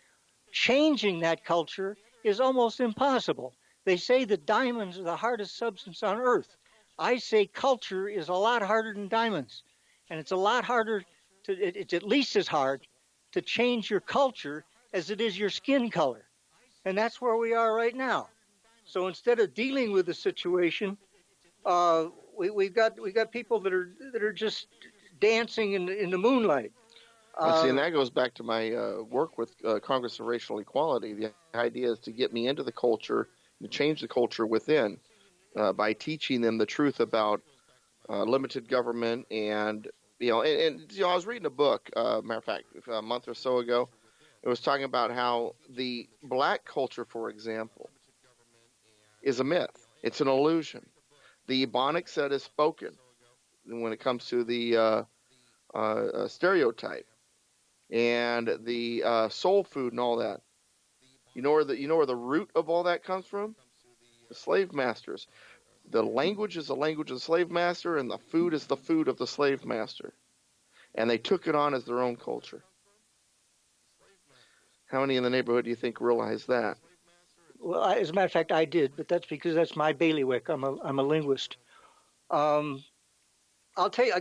Speaker 12: changing that culture is almost impossible. They say that diamonds are the hardest substance on earth. I say culture is a lot harder than diamonds. And it's a lot harder it's at least as hard to change your culture as it is your skin color. And that's where we are right now. So instead of dealing with the situation, we've got people that are just dancing in the moonlight.
Speaker 11: See, and that goes back to my work with Congress of Racial Equality. The idea is to get me into the culture, to change the culture within by teaching them the truth about limited government. And I was reading a book, matter of fact, a month or so ago. It was talking about how the black culture, for example, is a myth. It's an illusion. The Ebonics that is spoken when it comes to the stereotype and the soul food and all that. You know where the root of all that comes from? The slave masters. The language is the language of the slave master, and the food is the food of the slave master. And they took it on as their own culture. How many in the neighborhood do you think realize that?
Speaker 12: Well, as a matter of fact, I did, but that's because that's my bailiwick. I'm a linguist. I'll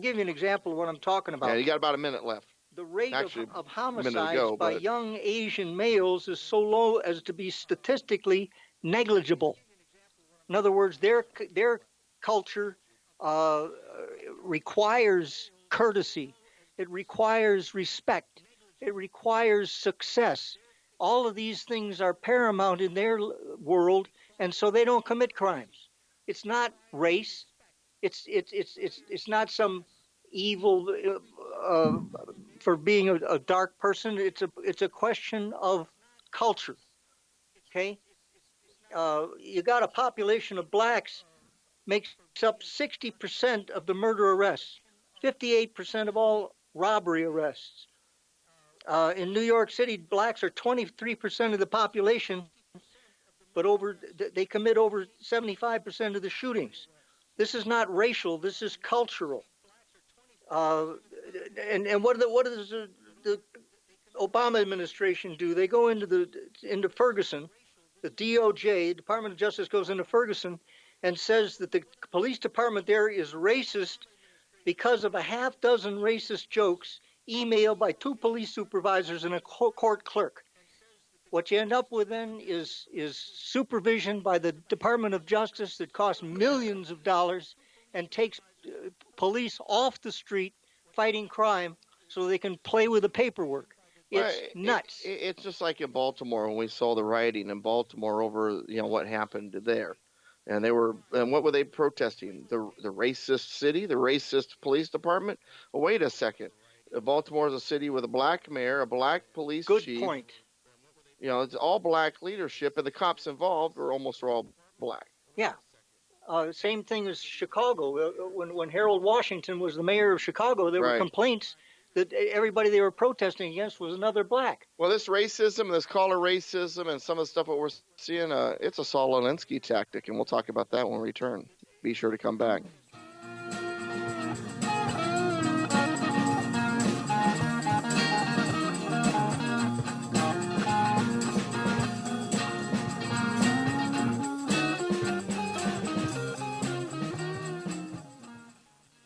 Speaker 12: give you an example of what I'm talking about.
Speaker 11: Yeah, you got about a minute left.
Speaker 12: The rate of homicides by young Asian males is so low as to be statistically negligible. In other words, their culture requires courtesy. It requires respect. It requires success. All of these things are paramount in their world, and so they don't commit crimes. It's not race. It's not some evil for being a dark person. It's a question of culture. Okay, you got a population of blacks makes up 60% of the murder arrests, 58% of all robbery arrests. In New York City, blacks are 23% of the population, but they commit over 75% of the shootings. This is not racial. This is cultural. And what does the Obama administration do? They go into Ferguson. The DOJ, Department of Justice, goes into Ferguson and says that the police department there is racist because of a half dozen racist jokes emailed by 2 police supervisors and a court clerk. What you end up with then is supervision by the Department of Justice that costs millions of dollars and takes police off the street fighting crime so they can play with the paperwork. It's nuts.
Speaker 11: It's just like in Baltimore when we saw the rioting in Baltimore over what happened there. And what were they protesting? The racist city, the racist police department? Well, wait a second. Baltimore is a city with a black mayor, a black police chief.
Speaker 12: Good point.
Speaker 11: It's all black leadership, and the cops involved are almost all black.
Speaker 12: Yeah. Same thing as Chicago. When Harold Washington was the mayor of Chicago, there were complaints that everybody they were protesting against was another black.
Speaker 11: Well, this racism, this color racism, and some of the stuff that we're seeing, it's a Saul Alinsky tactic, and we'll talk about that when we return. Be sure to come back.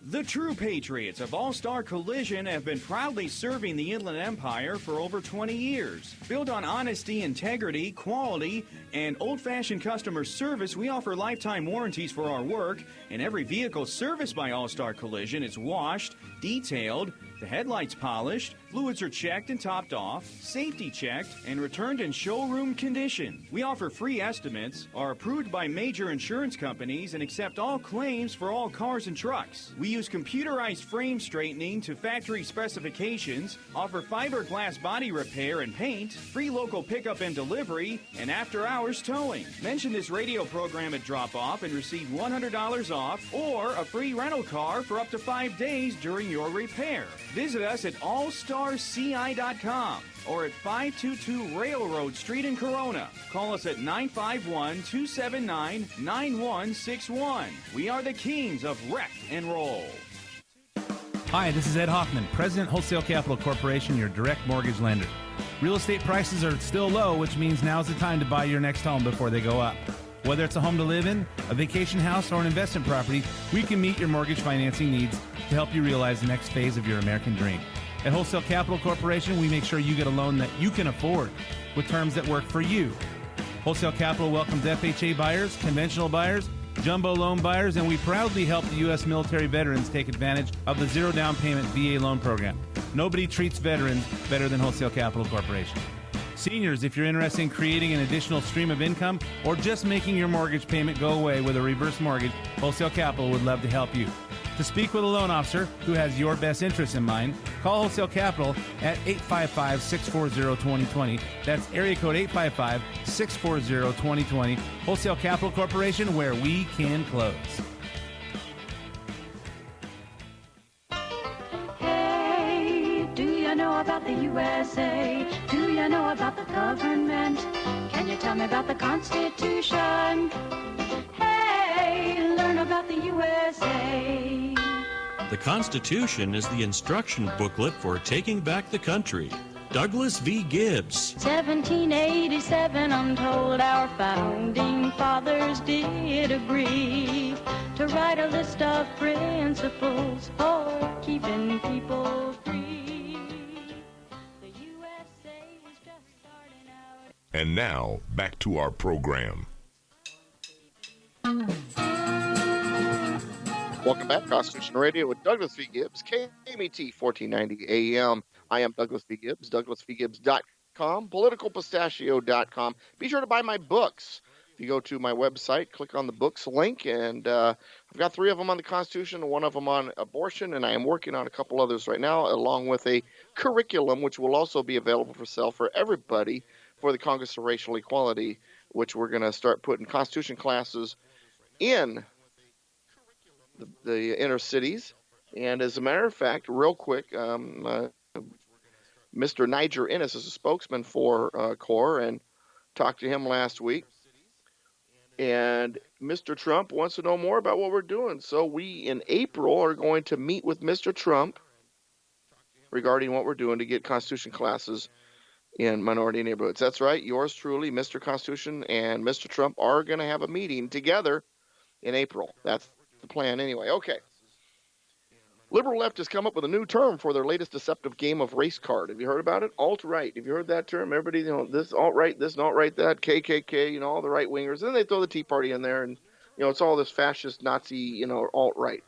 Speaker 15: The true patriots of AllStar Collision have been proudly serving the Inland Empire for over 20 years. Built on honesty, integrity, quality, and old-fashioned customer service, we offer lifetime warranties for our work, and every vehicle serviced by AllStar Collision is washed, detailed, the headlights polished, fluids are checked and topped off, safety checked, and returned in showroom condition. We offer free estimates, are approved by major insurance companies, and accept all claims for all cars and trucks. We use computerized frame straightening to factory specifications, offer fiberglass body repair and paint, free local pickup and delivery, and after-hours towing. Mention this radio program at drop-off and receive $100 off or a free rental car for up to 5 days during your repair. Visit us at AllStar allstarci.com or at 522 Railroad Street in Corona. Call us at 951-279-9161. We are the kings of wreck and roll.
Speaker 14: Hi, this is Ed Hoffman, President Wholesale Capital Corporation, your direct mortgage lender. Real estate prices are still low, which means now's the time to buy your next home before they go up. Whether it's a home to live in, a vacation house, or an investment property, we can meet your mortgage financing needs to help you realize the next phase of your American dream. At Wholesale Capital Corporation, we make sure you get a loan that you can afford with terms that work for you. Wholesale Capital welcomes FHA buyers, conventional buyers, jumbo loan buyers, and we proudly help the U.S. military veterans take advantage of the zero down payment VA loan program. Nobody treats veterans better than Wholesale Capital Corporation. Seniors, if you're interested in creating an additional stream of income or just making your mortgage payment go away with a reverse mortgage, Wholesale Capital would love to help you. To speak with a loan officer who has your best interests in mind, call Wholesale Capital at 855-640-2020. That's area code 855-640-2020. Wholesale Capital Corporation, where we can close.
Speaker 16: Hey, do you know about the USA? Do you know about the government? Can you tell me about the Constitution? Hey, learn about the USA.
Speaker 17: The Constitution is the instruction booklet for taking back the country. Douglas V. Gibbs.
Speaker 16: 1787, I'm told our founding fathers did agree to write a list of principles for keeping people free. The USA was just starting out.
Speaker 9: And now, back to our program.
Speaker 11: Welcome back, Constitution Radio with Douglas V. Gibbs, KMET 1490 AM. I am Douglas V. Gibbs, douglasvgibbs.com, politicalpistachio.com. Be sure to buy my books. If you go to my website, click on the books link, and I've got 3 of them on the Constitution, 1 of them on abortion, and I am working on a couple others right now, along with a curriculum, which will also be available for sale for everybody for the Congress of Racial Equality, which we're going to start putting Constitution classes in the inner cities. And as a matter of fact, real quick, Mr. Niger Innes is a spokesman for CORE, and talked to him last week. And Mr. Trump wants to know more about what we're doing. So we, in April, are going to meet with Mr. Trump regarding what we're doing to get Constitution classes in minority neighborhoods. That's right. Yours truly, Mr. Constitution, and Mr. Trump are going to have a meeting together in April. That's the plan anyway. Okay. Liberal left has come up with a new term for their latest deceptive game of race card. Have you heard about it? Alt-right. Have you heard that term? Everybody, this alt-right, this and alt-right, that, KKK, all the right-wingers. Then they throw the Tea Party in there, and, it's all this fascist, Nazi, alt-right.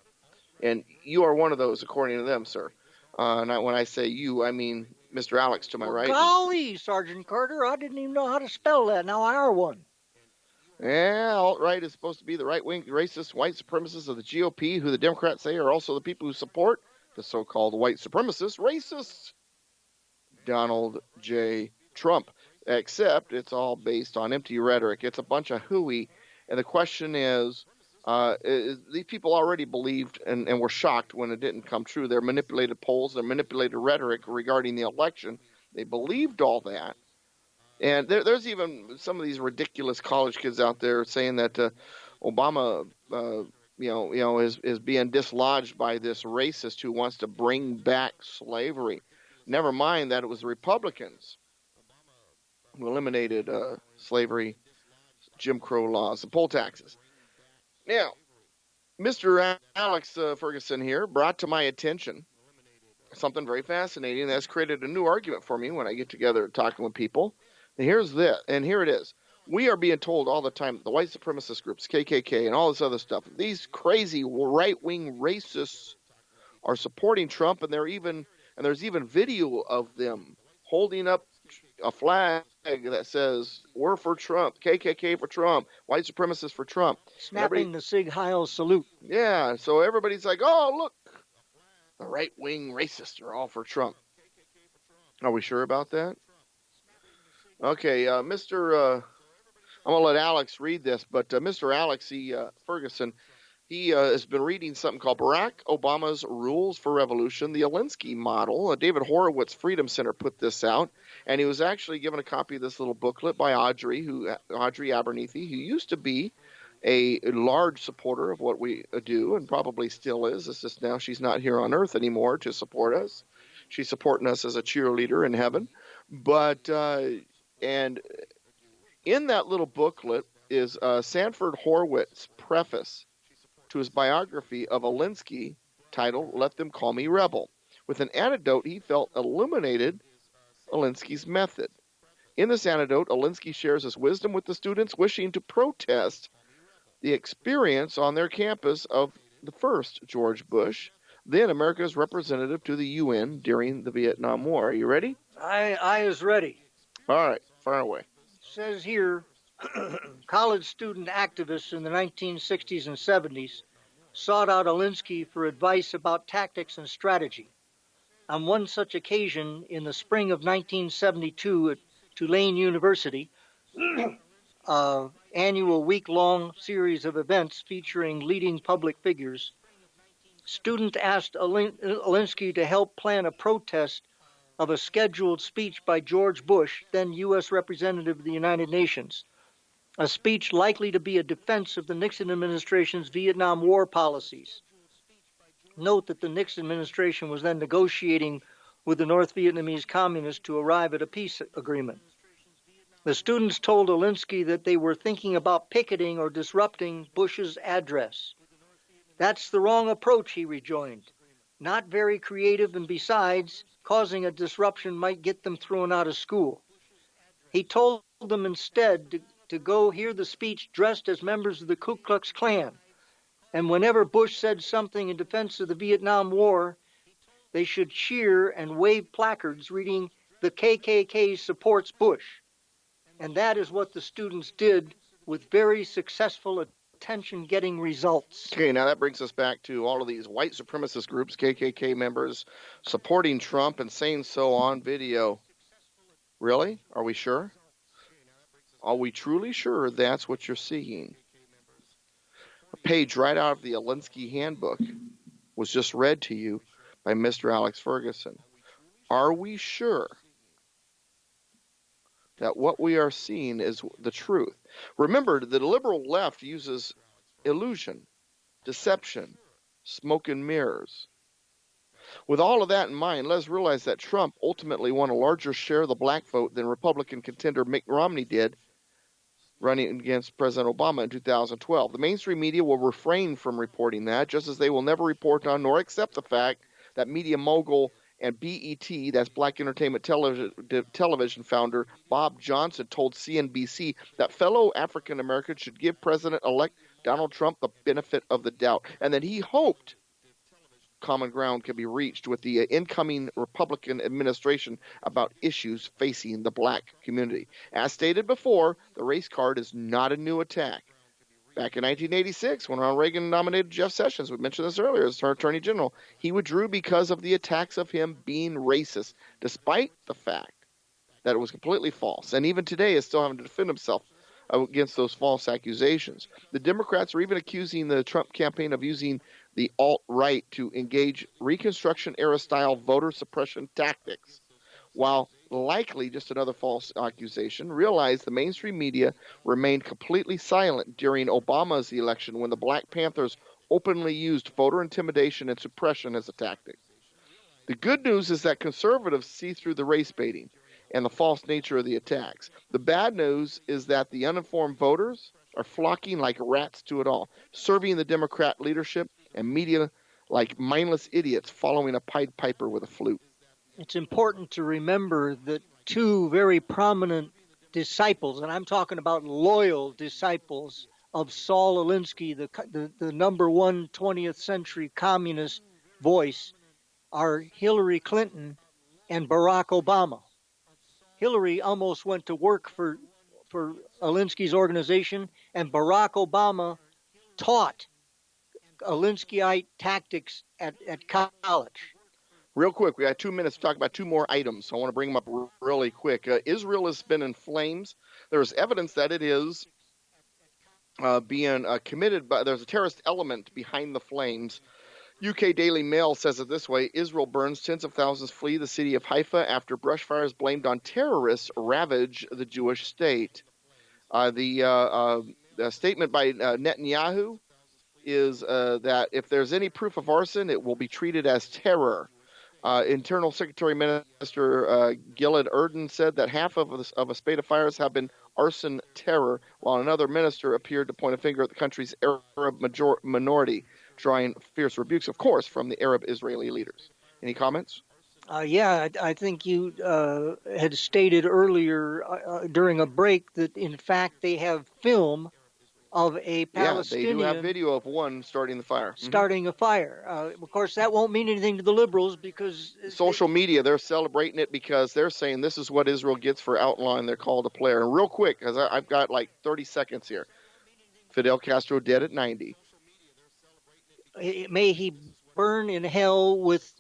Speaker 11: And you are one of those, according to them, sir. And when I say you, I mean Mr. Alex to my right.
Speaker 12: Golly, Sergeant Carter, I didn't even know how to spell that. Now I are one.
Speaker 11: Yeah, alt-right is supposed to be the right-wing racist white supremacists of the GOP, who the Democrats say are also the people who support the so-called white supremacist racist Donald J. Trump. Except it's all based on empty rhetoric. It's a bunch of hooey. And the question is these people already believed and were shocked when it didn't come true. Their manipulated polls, their manipulated rhetoric regarding the election, they believed all that. And there's even some of these ridiculous college kids out there saying that Obama, is being dislodged by this racist who wants to bring back slavery. Never mind that it was the Republicans who eliminated slavery, Jim Crow laws, and poll taxes. Now, Mr. Alex Ferguson here brought to my attention something very fascinating that's created a new argument for me when I get together talking with people. And here's this, and here it is. We are being told all the time, the white supremacist groups, KKK, and all this other stuff, these crazy right-wing racists are supporting Trump, and there's even video of them holding up a flag that says, "We're for Trump," KKK for Trump, white supremacists for Trump.
Speaker 12: Snapping the Sig Heil salute.
Speaker 11: Yeah, so everybody's like, oh, look, the right-wing racists are all for Trump. Are we sure about that? Okay, I'm going to let Alex read this, but Mr. Alex Ferguson He has been reading something called Barack Obama's Rules for Revolution, the Alinsky model. David Horowitz Freedom Center put this out, and he was actually given a copy of this little booklet by Audrey Abernethy, who used to be a large supporter of what we do and probably still is. It's just now she's not here on earth anymore to support us. She's supporting us as a cheerleader in heaven. But, and in that little booklet is Sanford Horowitz preface to his biography of Alinsky titled Let Them Call Me Rebel, with an anecdote he felt illuminated Alinsky's method. In this anecdote, Alinsky shares his wisdom with the students wishing to protest the experience on their campus of the first George Bush, then America's representative to the UN during the Vietnam War. Are you ready?
Speaker 12: I is ready.
Speaker 11: All right, fire away.
Speaker 12: Says here, college student activists in the 1960s and 70s sought out Alinsky for advice about tactics and strategy. On one such occasion, in the spring of 1972 at Tulane University, annual week-long series of events featuring leading public figures, students asked Alinsky to help plan a protest of a scheduled speech by George Bush, then U.S. Representative of the United Nations, a speech likely to be a defense of the Nixon administration's Vietnam War policies. Note that the Nixon administration was then negotiating with the North Vietnamese communists to arrive at a peace agreement. The students told Alinsky that they were thinking about picketing or disrupting Bush's address. That's the wrong approach, he rejoined. Not very creative, and besides, causing a disruption might get them thrown out of school. He told them instead to go hear the speech dressed as members of the Ku Klux Klan. And whenever Bush said something in defense of the Vietnam War, they should cheer and wave placards reading, "The KKK supports Bush." And that is what the students did with very successful attention-getting results.
Speaker 11: Okay, now that brings us back to all of these white supremacist groups, KKK members, supporting Trump and saying so on video. Really? Are we sure? Are we truly sure that's what you're seeing? A page right out of the Alinsky handbook was just read to you by Mr. Alex Ferguson. Are we sure that what we are seeing is the truth? Remember, the liberal left uses illusion, deception, smoke and mirrors. With all of that in mind, let's realize that Trump ultimately won a larger share of the black vote than Republican contender Mitt Romney did running against President Obama in 2012. The mainstream media will refrain from reporting that, just as they will never report on nor accept the fact that media mogul and BET, that's Black Entertainment Television founder Bob Johnson, told CNBC that fellow African Americans should give President-elect Donald Trump the benefit of the doubt, and that he hoped common ground could be reached with the incoming Republican administration about issues facing the black community. As stated before, the race card is not a new attack. Back in 1986, when Ronald Reagan nominated Jeff Sessions, we mentioned this earlier, as Attorney General, he withdrew because of the attacks of him being racist, despite the fact that it was completely false. And even today is still having to defend himself against those false accusations. The Democrats are even accusing the Trump campaign of using the alt-right to engage Reconstruction-era style voter suppression tactics. While likely just another false accusation, realize the mainstream media remained completely silent during Obama's election when the Black Panthers openly used voter intimidation and suppression as a tactic. The good news is that conservatives see through the race baiting and the false nature of the attacks. The bad news is that the uninformed voters are flocking like rats to it all, serving the Democrat leadership and media like mindless idiots following a Pied Piper with a flute.
Speaker 12: It's important to remember that two very prominent disciples, and I'm talking about loyal disciples of Saul Alinsky, the number one 20th century communist voice, are Hillary Clinton and Barack Obama. Hillary almost went to work for Alinsky's organization, and Barack Obama taught Alinskyite tactics at college.
Speaker 11: Real quick, we got 2 minutes to talk about two more items. I want to bring them up really quick. Israel has been in flames. There's evidence that it is being committed by. There's a terrorist element behind the flames. UK Daily Mail says it this way: Israel burns, tens of thousands flee the city of Haifa after brush fires blamed on terrorists ravage the Jewish state. The statement by Netanyahu is that if there's any proof of arson, it will be treated as terror. Internal Secretary Minister Gilad Erdan said that half of a spate of fires have been arson terror, while another minister appeared to point a finger at the country's Arab minority, drawing fierce rebukes, of course, from the Arab Israeli leaders. Any comments?
Speaker 12: I think you had stated earlier during a break that, in fact, they have film of a Palestinian.
Speaker 11: Yeah, they do have video of one starting the fire.
Speaker 12: Starting a fire. Of course, that won't mean anything to the liberals because...
Speaker 11: Social media, they're celebrating it because they're saying this is what Israel gets for outlawing their call to prayer. And real quick, because I've got like 30 seconds here. Fidel Castro dead at 90.
Speaker 12: May he burn in hell with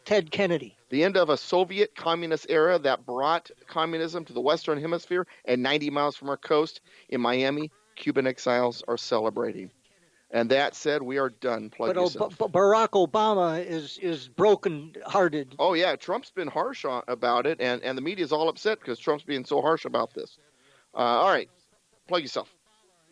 Speaker 12: Ted Kennedy.
Speaker 11: The end of a Soviet communist era that brought communism to the Western Hemisphere, and 90 miles from our coast in Miami, Cuban exiles are celebrating. And that said, we are done. Plug yourself.
Speaker 12: But Barack Obama is broken-hearted.
Speaker 11: Oh, yeah. Trump's been harsh about it, and the media's all upset because Trump's being so harsh about this. All right. Plug yourself.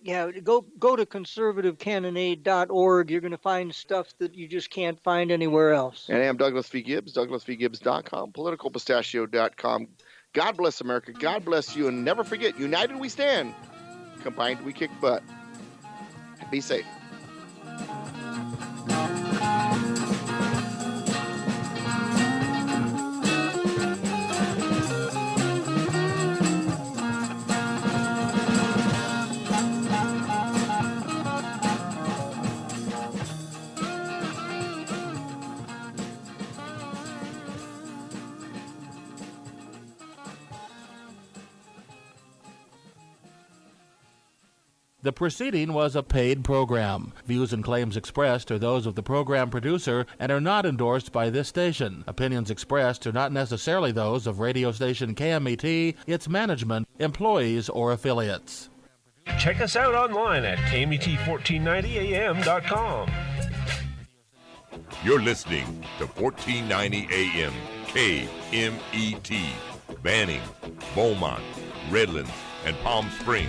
Speaker 12: Yeah, go to conservativecannonade.org. You're going to find stuff that you just can't find anywhere else.
Speaker 11: And I'm Douglas V. Gibbs, douglasvgibbs.com, politicalpistachio.com. God bless America. God bless you. And never forget, united we stand. Combined we kick butt. Be safe.
Speaker 10: The proceeding was a paid program. Views and claims expressed are those of the program producer and are not endorsed by this station. Opinions expressed are not necessarily those of radio station KMET, its management, employees, or affiliates.
Speaker 18: Check us out online at KMET1490am.com.
Speaker 9: You're listening to 1490 AM KMET, Banning, Beaumont, Redlands, and Palm Springs.